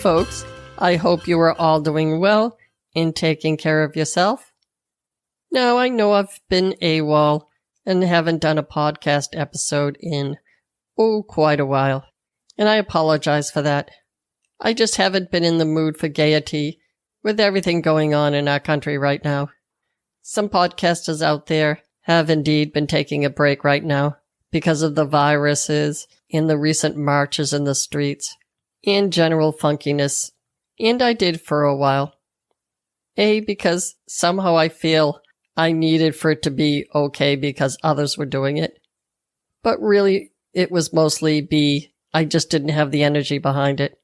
folks. I hope you are all doing well and taking care of yourself. Now, I know I've been AWOL and haven't done a podcast episode in, quite a while. And I apologize for that. I just haven't been in the mood for gaiety with everything going on in our country right now. Some podcasters out there have indeed been taking a break right now because of the viruses and the recent marches in the streets and general funkiness. And I did for a while. Because somehow I feel I needed for it to be okay because others were doing it. But really, it was mostly B, I just didn't have the energy behind it.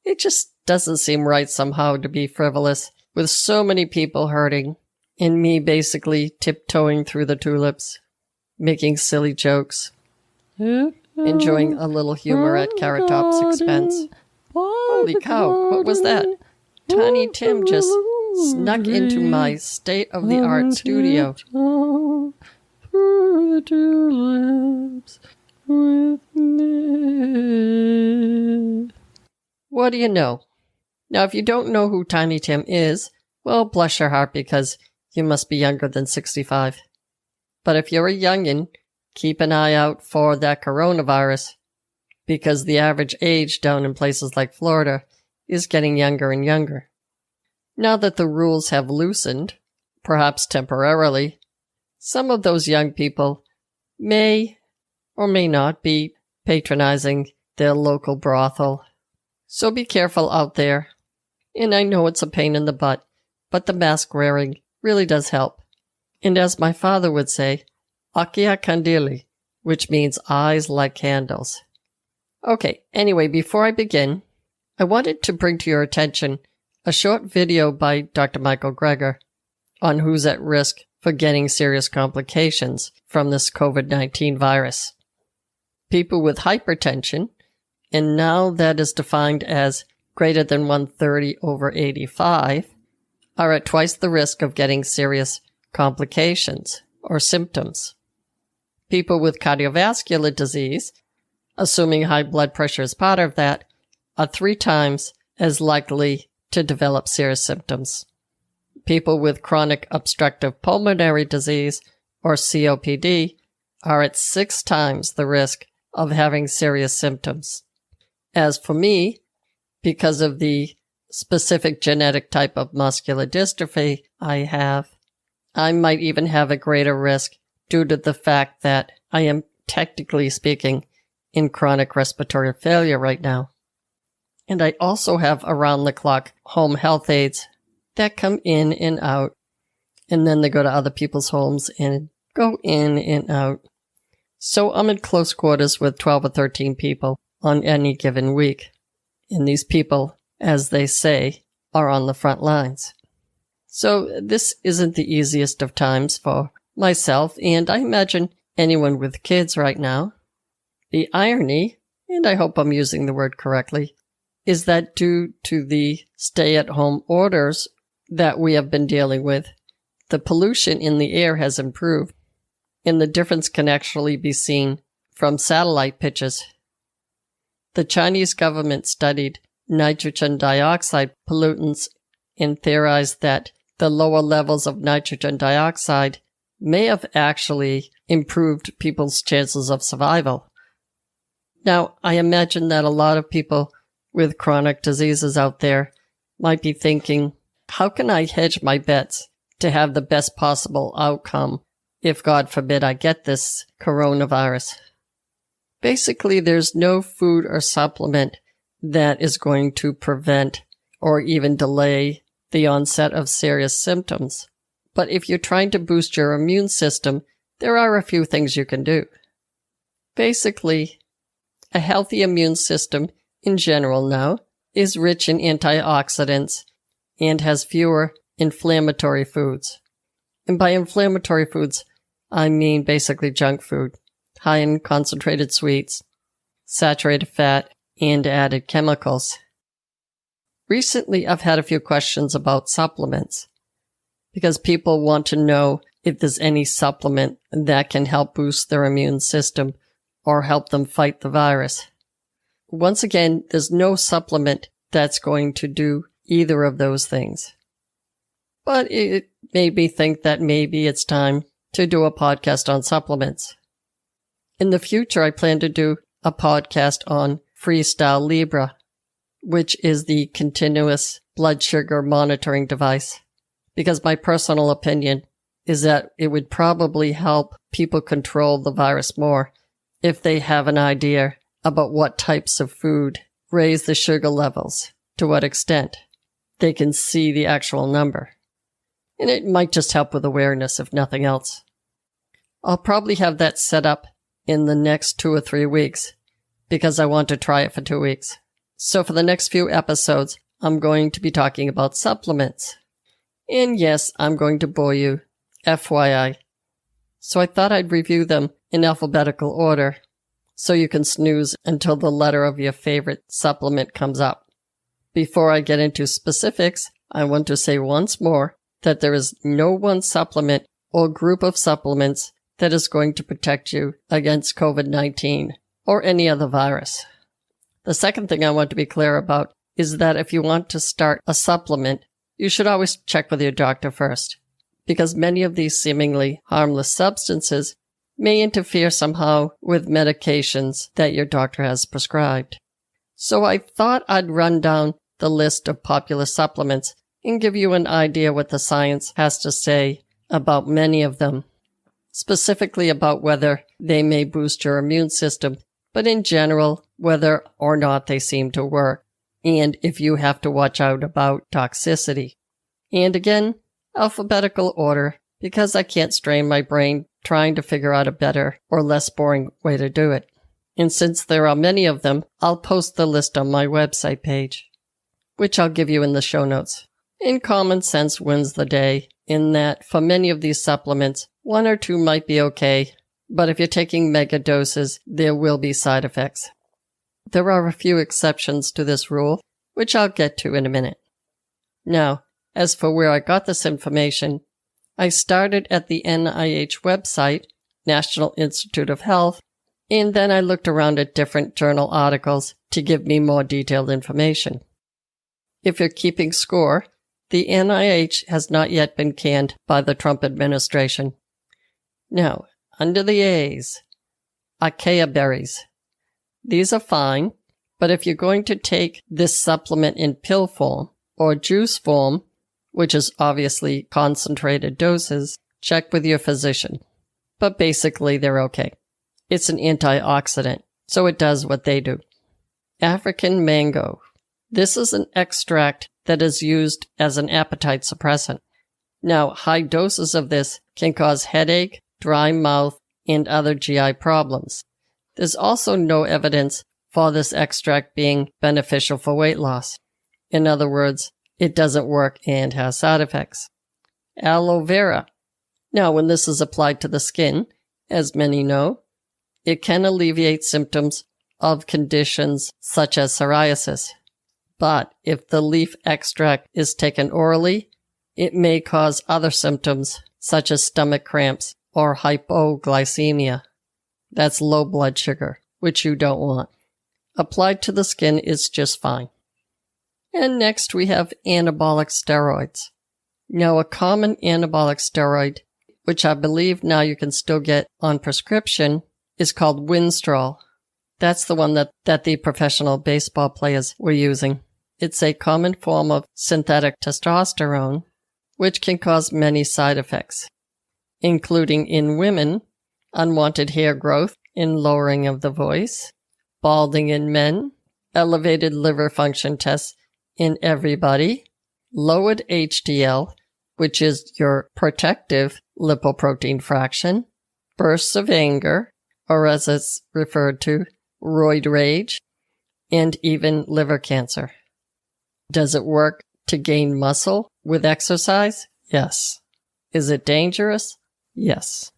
It just doesn't seem right somehow to be frivolous with so many people hurting and me basically tiptoeing through the tulips, making silly jokes, enjoying a little humor at Carrot Top's expense. Holy cow, what was that? Tiny Tim just snuck into my state-of-the-art studio. Through the tulips with me. What do you know? Now, if you don't know who Tiny Tim is, well, bless your heart because you must be younger than 65. But if you're a youngin', keep an eye out for that coronavirus because the average age down in places like Florida is getting younger and younger. Now that the rules have loosened, perhaps temporarily, some of those young people may or may not be patronizing their local brothel. So be careful out there. And I know it's a pain in the butt, but the mask wearing really does help. And as my father would say, Occhia candili, which means eyes like candles. Okay, anyway, before I begin, I wanted to bring to your attention a short video by Dr. Michael Greger on who's at risk for getting serious complications from this COVID-19 virus. People with hypertension, and now that is defined as greater than 130/85, are at twice the risk of getting serious complications or symptoms. People with cardiovascular disease, assuming high blood pressure is part of that, are 3 times as likely to develop serious symptoms. People with chronic obstructive pulmonary disease, or COPD, are at 6 times the risk of having serious symptoms. As for me, because of the specific genetic type of muscular dystrophy I have, I might even have a greater risk due to the fact that I am, technically speaking, in chronic respiratory failure right now. And I also have around-the-clock home health aides that come in and out, and then they go to other people's homes and go in and out. So I'm in close quarters with 12 or 13 people on any given week. And these people, as they say, are on the front lines. So this isn't the easiest of times for myself, and I imagine anyone with kids right now. The irony, and I hope I'm using the word correctly, is that due to the stay-at-home orders that we have been dealing with, the pollution in the air has improved, and the difference can actually be seen from satellite pictures. The Chinese government studied nitrogen dioxide pollutants and theorized that the lower levels of nitrogen dioxide may have actually improved people's chances of survival. Now, I imagine that a lot of people with chronic diseases out there might be thinking, how can I hedge my bets to have the best possible outcome if, God forbid, I get this coronavirus? Basically, there's no food or supplement that is going to prevent or even delay the onset of serious symptoms. But if you're trying to boost your immune system, there are a few things you can do. Basically, a healthy immune system in general now is rich in antioxidants and has fewer inflammatory foods. And by inflammatory foods, I mean basically junk food, high in concentrated sweets, saturated fat, and added chemicals. Recently, I've had a few questions about supplements because people want to know if there's any supplement that can help boost their immune system or help them fight the virus. Once again, there's no supplement that's going to do either of those things. But it made me think that maybe it's time to do a podcast on supplements. In the future, I plan to do a podcast on Freestyle Libre, which is the continuous blood sugar monitoring device, because my personal opinion is that it would probably help people control the virus more if they have an idea about what types of food raise the sugar levels, to what extent. They can see the actual number. And it might just help with awareness, if nothing else. I'll probably have that set up in the next 2 or 3 weeks, because I want to try it for 2 weeks. So for the next few episodes, I'm going to be talking about supplements. And yes, I'm going to bore you, FYI. So I thought I'd review them in alphabetical order, so you can snooze until the letter of your favorite supplement comes up. Before I get into specifics, I want to say once more that there is no one supplement or group of supplements that is going to protect you against COVID-19 or any other virus. The second thing I want to be clear about is that if you want to start a supplement, you should always check with your doctor first, because many of these seemingly harmless substances may interfere somehow with medications that your doctor has prescribed. So I thought I'd run down the list of popular supplements and give you an idea what the science has to say about many of them, specifically about whether they may boost your immune system, but in general, whether or not they seem to work, and if you have to watch out about toxicity. And again, alphabetical order, because I can't strain my brain trying to figure out a better or less boring way to do it. And since there are many of them, I'll post the list on my website page, which I'll give you in the show notes. And common sense wins the day, in that for many of these supplements, 1 or 2 might be okay, but if you're taking mega doses, there will be side effects. There are a few exceptions to this rule, which I'll get to in a minute. Now, as for where I got this information, I started at the NIH website, National Institute of Health, and then I looked around at different journal articles to give me more detailed information. If you're keeping score, the NIH has not yet been canned by the Trump administration. Now, under the A's, Acacia berries. These are fine, but if you're going to take this supplement in pill form or juice form, which is obviously concentrated doses, check with your physician. But basically, they're okay. It's an antioxidant, so it does what they do. African mango. This is an extract that is used as an appetite suppressant. Now, high doses of this can cause headache, dry mouth, and other GI problems. There's also no evidence for this extract being beneficial for weight loss. In other words, it doesn't work and has side effects. Aloe vera. Now, when this is applied to the skin, as many know, it can alleviate symptoms of conditions such as psoriasis. But if the leaf extract is taken orally, it may cause other symptoms such as stomach cramps or hypoglycemia. That's low blood sugar, which you don't want. Applied to the skin is just fine. And next we have anabolic steroids. Now, a common anabolic steroid, which I believe now you can still get on prescription, is called Winstrol. That's the one that the professional baseball players were using. It's a common form of synthetic testosterone, which can cause many side effects, including in women, unwanted hair growth and lowering of the voice, balding in men, elevated liver function tests in everybody, lowered HDL, which is your protective lipoprotein fraction, bursts of anger, or as it's referred to, roid rage, and even liver cancer. Does it work to gain muscle with exercise? Yes. Is it dangerous? Yes.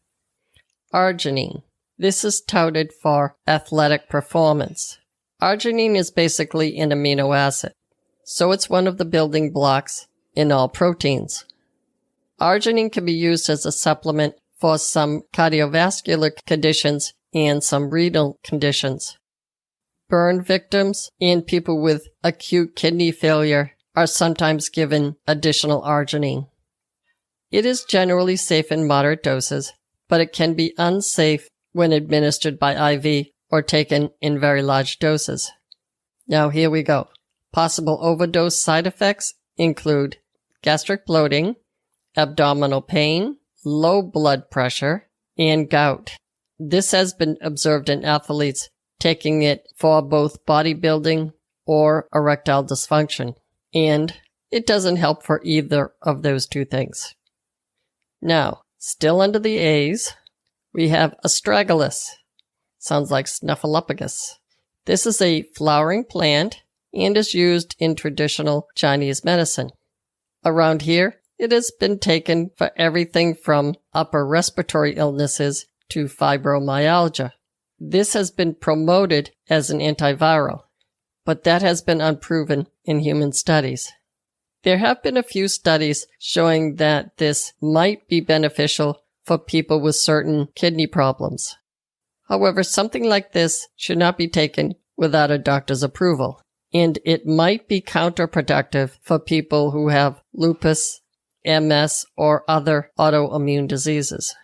Arginine. This is touted for athletic performance. Arginine is basically an amino acid, so it's one of the building blocks in all proteins. Arginine can be used as a supplement for some cardiovascular conditions and some renal conditions. burn victims and people with acute kidney failure are sometimes given additional arginine. It is generally safe in moderate doses, but it can be unsafe when administered by IV or taken in very large doses. Now here we go. Possible overdose side effects include gastric bloating, abdominal pain, low blood pressure, and gout. This has been observed in athletes taking it for both bodybuilding or erectile dysfunction, and it doesn't help for either of those two things. Now, still under the A's, we have astragalus. Sounds like snuffleupagus. This is a flowering plant and is used in traditional Chinese medicine. Around here, it has been taken for everything from upper respiratory illnesses to fibromyalgia. This has been promoted as an antiviral, but that has been unproven in human studies. There have been a few studies showing that this might be beneficial for people with certain kidney problems. However, something like this should not be taken without a doctor's approval, and it might be counterproductive for people who have lupus, MS, or other autoimmune diseases.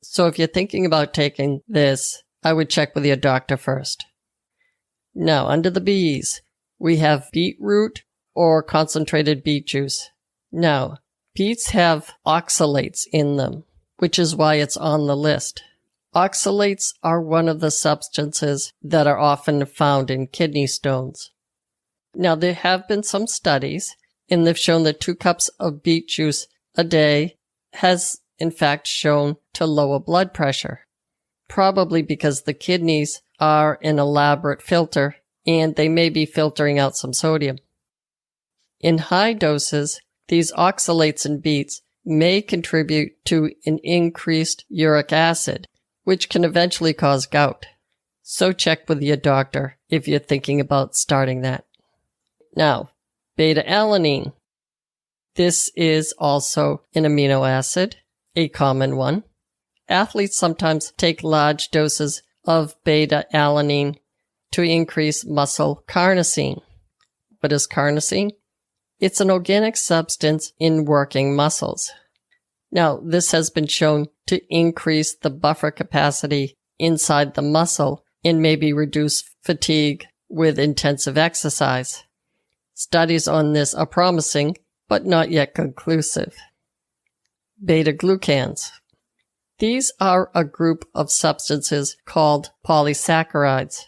So if you're thinking about taking this, I would check with your doctor first. Now, under the B's, we have beetroot or concentrated beet juice. Now, beets have oxalates in them, which is why it's on the list. Oxalates are one of the substances that are often found in kidney stones. Now, there have been some studies, and they've shown that 2 cups of beet juice a day has, in fact, shown to lower blood pressure, probably because the kidneys are an elaborate filter, and they may be filtering out some sodium. In high doses, these oxalates in beets may contribute to an increased uric acid, which can eventually cause gout. So check with your doctor if you're thinking about starting that. Now, beta-alanine. This is also an amino acid, a common one. Athletes sometimes take large doses of beta-alanine to increase muscle carnosine. What is carnosine? It's an organic substance in working muscles. Now, this has been shown to increase the buffer capacity inside the muscle and maybe reduce fatigue with intensive exercise. Studies on this are promising, but not yet conclusive. Beta-glucans. These are a group of substances called polysaccharides,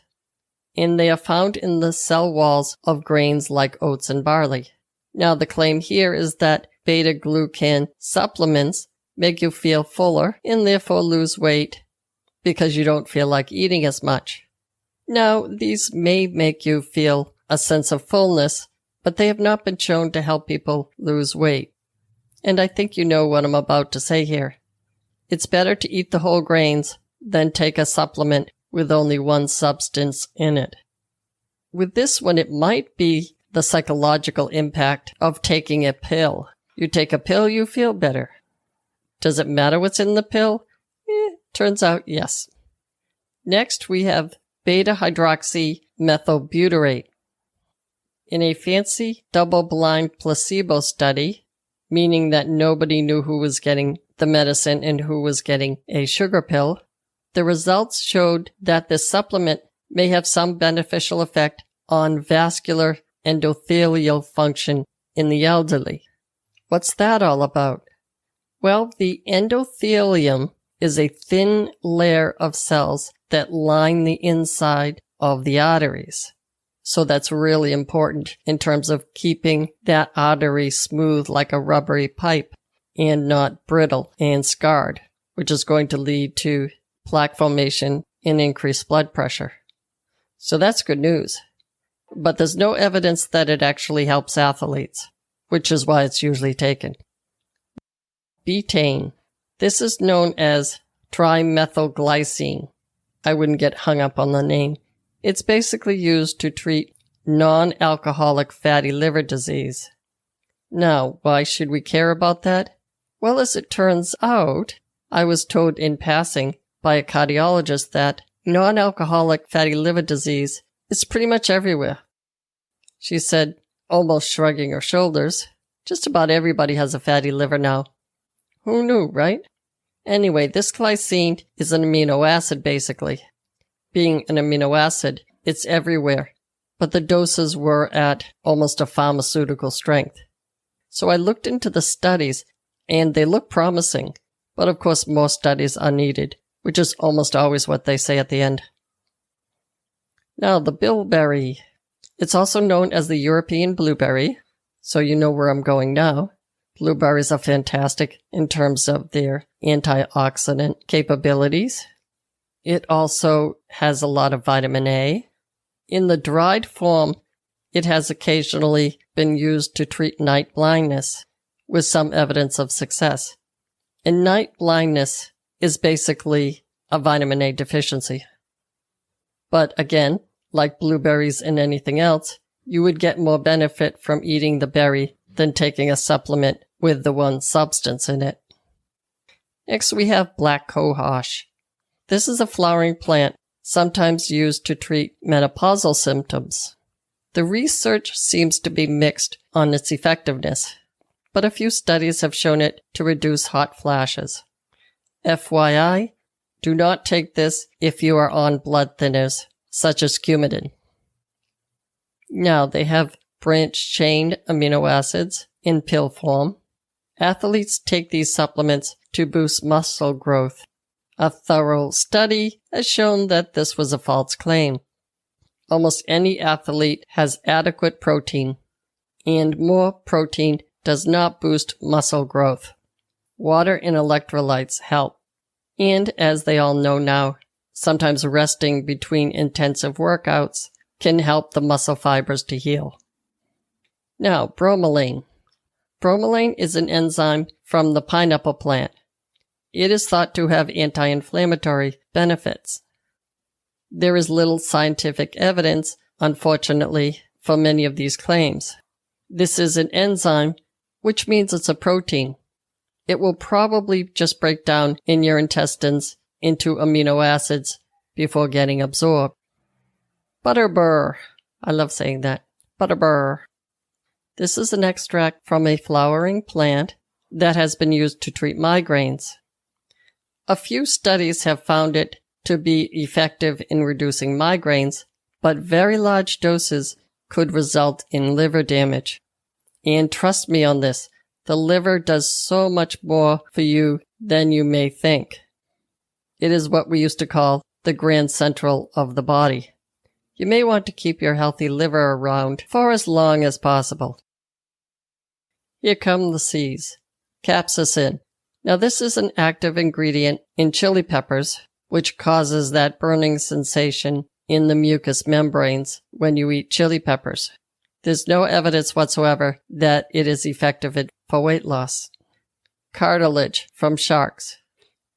and they are found in the cell walls of grains like oats and barley. Now, the claim here is that beta-glucan supplements make you feel fuller and therefore lose weight because you don't feel like eating as much. Now, these may make you feel a sense of fullness, but they have not been shown to help people lose weight. And I think you know what I'm about to say here. It's better to eat the whole grains than take a supplement with only one substance in it. With this one, it might be the psychological impact of taking a pill. You take a pill, you feel better. Does it matter what's in the pill? Turns out yes. Next, we have beta-hydroxymethylbutyrate. In a fancy double-blind placebo study, meaning that nobody knew who was getting the medicine and who was getting a sugar pill, the results showed that this supplement may have some beneficial effect on vascular endothelial function in the elderly. What's that all about? Well, the endothelium is a thin layer of cells that line the inside of the arteries. So that's really important in terms of keeping that artery smooth like a rubbery pipe and not brittle and scarred, which is going to lead to plaque formation and increased blood pressure. So that's good news. But there's no evidence that it actually helps athletes, which is why it's usually taken. Betaine. This is known as trimethylglycine. I wouldn't get hung up on the name. It's basically used to treat non-alcoholic fatty liver disease. Now, why should we care about that? Well, as it turns out, I was told in passing by a cardiologist that non-alcoholic fatty liver disease It's pretty much everywhere. She said, almost shrugging her shoulders. Just about everybody has a fatty liver now. Who knew, right? Anyway, this glycine is an amino acid, basically. Being an amino acid, it's everywhere, but the doses were at almost a pharmaceutical strength. So I looked into the studies, and they look promising, but of course more studies are needed, which is almost always what they say at the end. Now, the bilberry. It's also known as the European blueberry, so you know where I'm going now. Blueberries are fantastic in terms of their antioxidant capabilities. It also has a lot of vitamin A. In the dried form, it has occasionally been used to treat night blindness, with some evidence of success. And night blindness is basically a vitamin A deficiency. But again, like blueberries and anything else, you would get more benefit from eating the berry than taking a supplement with the one substance in it. Next, we have black cohosh. This is a flowering plant, sometimes used to treat menopausal symptoms. The research seems to be mixed on its effectiveness, but a few studies have shown it to reduce hot flashes. FYI, do not take this if you are on blood thinners, such as Coumadin. Now, they have branch-chain amino acids in pill form. Athletes take these supplements to boost muscle growth. A thorough study has shown that this was a false claim. Almost any athlete has adequate protein, and more protein does not boost muscle growth. Water and electrolytes help. And as they all know now, sometimes resting between intensive workouts can help the muscle fibers to heal. Now, bromelain. Bromelain is an enzyme from the pineapple plant. It is thought to have anti-inflammatory benefits. There is little scientific evidence, unfortunately, for many of these claims. This is an enzyme, which means it's a protein. It will probably just break down in your intestines into amino acids before getting absorbed. Butterbur. I love saying that. Butterbur. This is an extract from a flowering plant that has been used to treat migraines. A few studies have found it to be effective in reducing migraines, but very large doses could result in liver damage. And trust me on this, the liver does so much more for you than you may think. It is what we used to call the grand central of the body. You may want to keep your healthy liver around for as long as possible. Here come the C's. Capsaicin. Now this is an active ingredient in chili peppers, which causes that burning sensation in the mucous membranes when you eat chili peppers. There's no evidence whatsoever that it is effective for weight loss. Cartilage from sharks.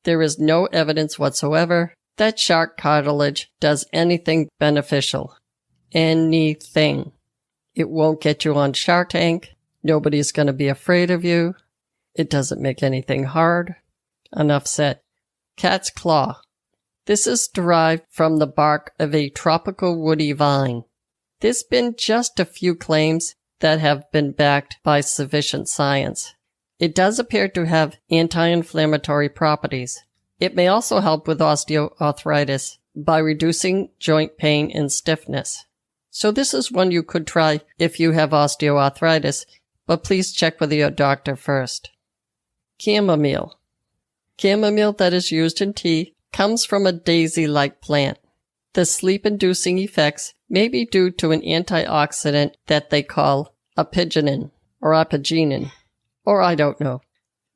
There is no evidence whatsoever that shark cartilage does anything beneficial. Anything. It won't get you on Shark Tank. Nobody's going to be afraid of you. It doesn't make anything hard. Enough said. Cat's claw. This is derived from the bark of a tropical woody vine. There's been just a few claims that have been backed by sufficient science. It does appear to have anti-inflammatory properties. It may also help with osteoarthritis by reducing joint pain and stiffness. So this is one you could try if you have osteoarthritis, but please check with your doctor first. Chamomile. Chamomile that is used in tea comes from a daisy-like plant. The sleep-inducing effects may be due to an antioxidant that they call apigenin, or apigenin, or I don't know.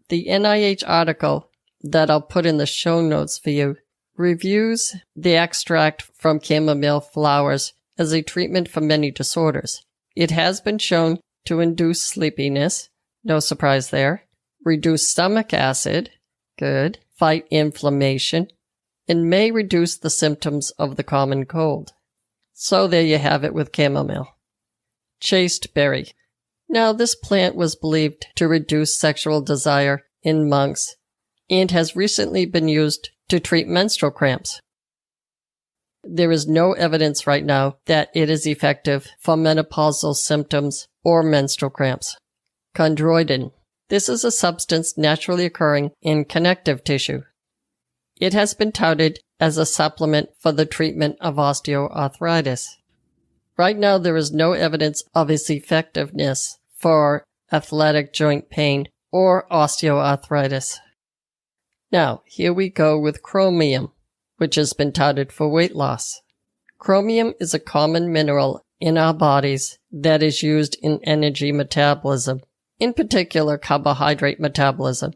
The NIH article that I'll put in the show notes for you reviews the extract from chamomile flowers as a treatment for many disorders. It has been shown to induce sleepiness, no surprise there, reduce stomach acid, good, fight inflammation, and may reduce the symptoms of the common cold. So there you have it with chamomile. Chasteberry. Now this plant was believed to reduce sexual desire in monks and has recently been used to treat menstrual cramps. there is no evidence right now that it is effective for menopausal symptoms or menstrual cramps. Chondroitin. This is a substance naturally occurring in connective tissue. It has been touted as a supplement for the treatment of osteoarthritis. Right now, there is no evidence of its effectiveness for athletic joint pain or osteoarthritis. Now, here we go with chromium, which has been touted for weight loss. Chromium is a common mineral in our bodies that is used in energy metabolism, in particular carbohydrate metabolism.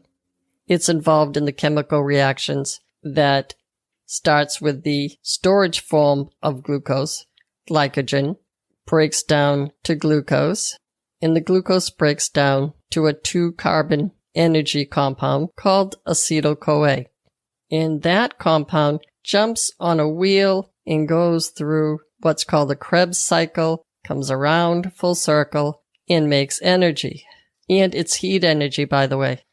It's involved in the chemical reactions that starts with the storage form of glucose, glycogen, breaks down to glucose, and the glucose breaks down to a 2-carbon energy compound called acetyl-CoA. And that compound jumps on a wheel and goes through what's called the Krebs cycle, comes around full circle, and makes energy. And it's heat energy, by the way.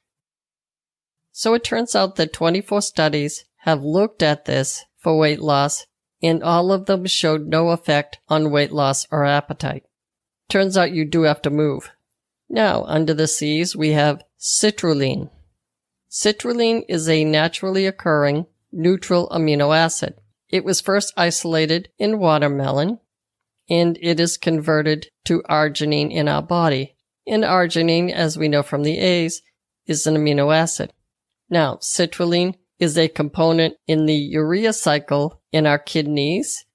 So it turns out that 24 studies have looked at this for weight loss, and all of them showed no effect on weight loss or appetite. Turns out you do have to move. Now, under the C's, we have citrulline. Citrulline is a naturally occurring neutral amino acid. It was first isolated in watermelon, and it is converted to arginine in our body. And arginine, as we know from the A's, is an amino acid. Now, citrulline is a component in the urea cycle in our kidneys.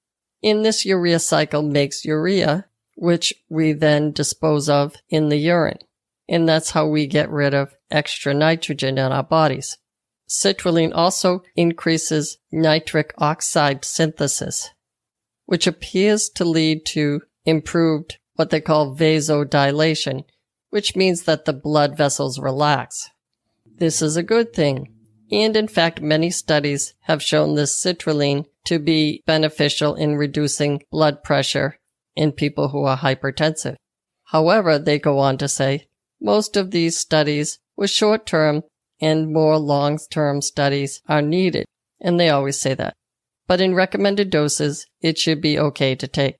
And this urea cycle makes urea, which we then dispose of in the urine. And that's how we get rid of extra nitrogen in our bodies. Citrulline also increases nitric oxide synthesis, which appears to lead to improved what they call vasodilation, which means that the blood vessels relax. This is a good thing. And in fact, many studies have shown this citrulline to be beneficial in reducing blood pressure in people who are hypertensive. However, they go on to say, most of these studies were short-term and more long-term studies are needed. And they always say that. But in recommended doses, it should be okay to take.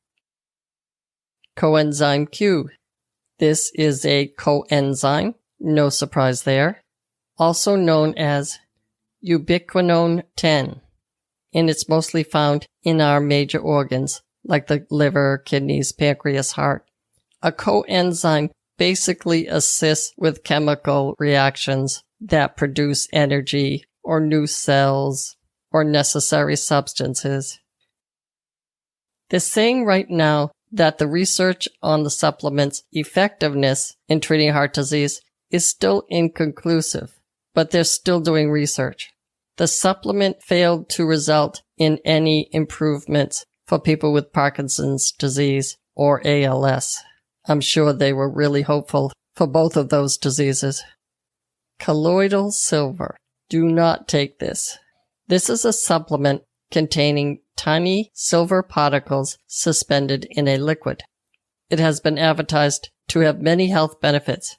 Coenzyme Q. This is a coenzyme, no surprise there, also known as ubiquinone 10, and it's mostly found in our major organs like the liver, kidneys, pancreas, heart. A coenzyme basically assists with chemical reactions that produce energy or new cells or necessary substances. They're saying right now that the research on the supplement's effectiveness in treating heart disease is still inconclusive, but they're still doing research. The supplement failed to result in any improvements for people with Parkinson's disease or ALS. I'm sure they were really hopeful for both of those diseases. Colloidal silver. Do not take this. This is a supplement containing tiny silver particles suspended in a liquid. It has been advertised to have many health benefits,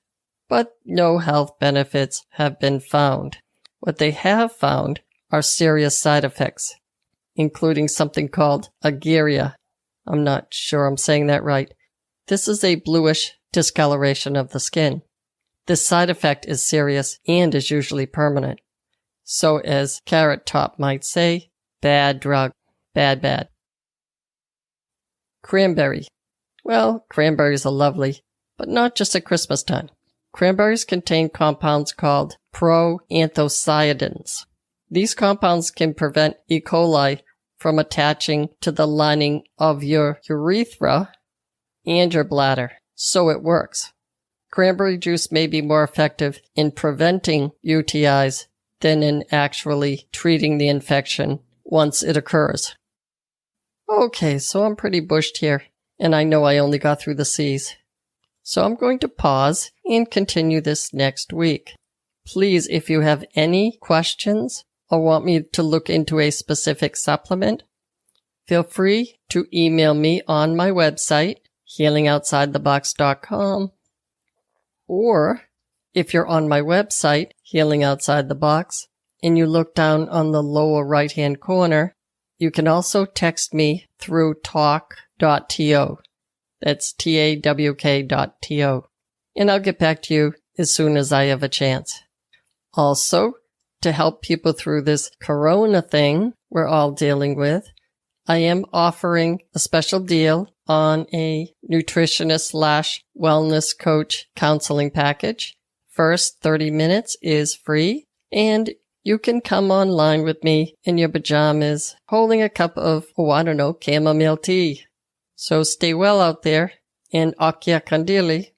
but no health benefits have been found. What they have found are serious side effects, including something called aguria. I'm not sure I'm saying that right. This is a bluish discoloration of the skin. This side effect is serious and is usually permanent. So as Carrot Top might say, bad drug. Bad, bad. Cranberry. Well, cranberries are lovely, but not just at Christmas time. Cranberries contain compounds called proanthocyanins. These compounds can prevent E. coli from attaching to the lining of your urethra and your bladder, so it works. Cranberry juice may be more effective in preventing UTIs than in actually treating the infection once it occurs. Okay, so I'm pretty bushed here, and I know I only got through the C's. So I'm going to pause and continue this next week. Please, if you have any questions or want me to look into a specific supplement, feel free to email me on my website, healingoutsidethebox.com, or if you're on my website, Healing Outside the Box, and you look down on the lower right-hand corner, you can also text me through talk.to. That's TAWK.to. And I'll get back to you as soon as I have a chance. Also, to help people through this corona thing we're all dealing with, I am offering a special deal on a nutritionist/wellness coach counseling package. First 30 minutes is free, and you can come online with me in your pajamas holding a cup of, chamomile tea. So stay well out there, and Akya Kandili.